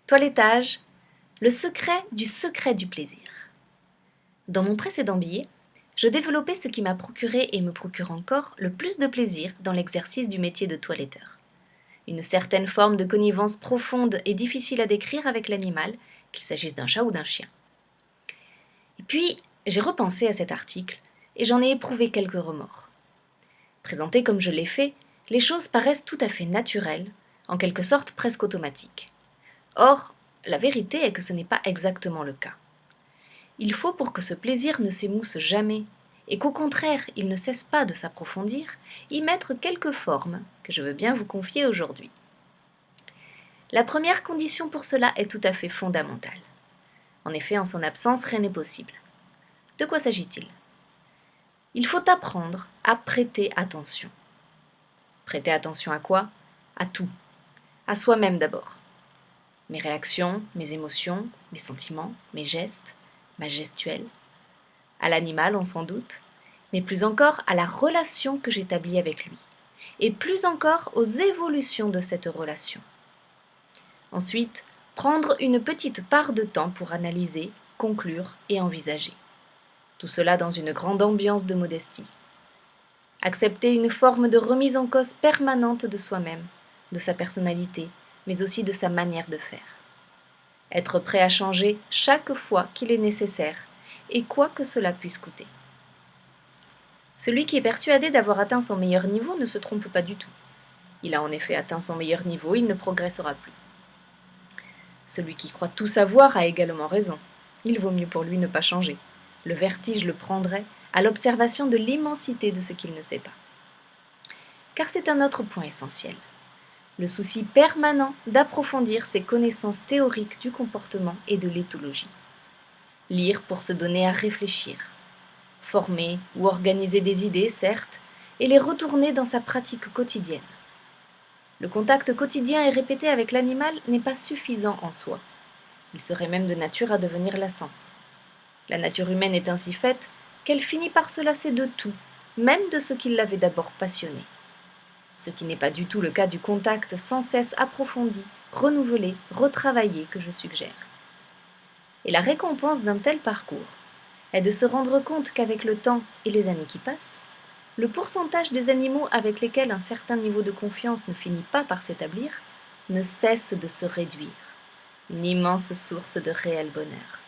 Toilettage, le secret du plaisir. Dans mon précédent billet, je développais ce qui m'a procuré et me procure encore le plus de plaisir dans l'exercice du métier de toiletteur. Une certaine forme de connivence profonde et difficile à décrire avec l'animal, qu'il s'agisse d'un chat ou d'un chien. Et puis, j'ai repensé à cet article et j'en ai éprouvé quelques remords. Présenté comme je l'ai fait, les choses paraissent tout à fait naturelles, en quelque sorte presque automatiques. Or, la vérité est que ce n'est pas exactement le cas. Il faut pour que ce plaisir ne s'émousse jamais, et qu'au contraire il ne cesse pas de s'approfondir, y mettre quelques formes que je veux bien vous confier aujourd'hui. La première condition pour cela est tout à fait fondamentale. En effet, en son absence, rien n'est possible. De quoi s'agit-il ? Il faut apprendre à prêter attention. Prêter attention à quoi ? À tout. À soi-même d'abord. Mes réactions, mes émotions, mes sentiments, mes gestes, ma gestuelle. À l'animal, on s'en doute, mais plus encore à la relation que j'établis avec lui, et plus encore aux évolutions de cette relation. Ensuite, prendre une petite part de temps pour analyser, conclure et envisager. Tout cela dans une grande ambiance de modestie. Accepter une forme de remise en cause permanente de soi-même, de sa personnalité, mais aussi de sa manière de faire. Être prêt à changer chaque fois qu'il est nécessaire, et quoi que cela puisse coûter. Celui qui est persuadé d'avoir atteint son meilleur niveau ne se trompe pas du tout. Il a en effet atteint son meilleur niveau, il ne progressera plus. Celui qui croit tout savoir a également raison. Il vaut mieux pour lui ne pas changer. Le vertige le prendrait à l'observation de l'immensité de ce qu'il ne sait pas. Car c'est un autre point essentiel. Le souci permanent d'approfondir ses connaissances théoriques du comportement et de l'éthologie. Lire pour se donner à réfléchir. Former ou organiser des idées, certes, et les retourner dans sa pratique quotidienne. Le contact quotidien et répété avec l'animal n'est pas suffisant en soi. Il serait même de nature à devenir lassant. La nature humaine est ainsi faite qu'elle finit par se lasser de tout, même de ce qui l'avait d'abord passionné. Ce qui n'est pas du tout le cas du contact sans cesse approfondi, renouvelé, retravaillé que je suggère. Et la récompense d'un tel parcours est de se rendre compte qu'avec le temps et les années qui passent, le pourcentage des animaux avec lesquels un certain niveau de confiance ne finit pas par s'établir ne cesse de se réduire. Une immense source de réel bonheur.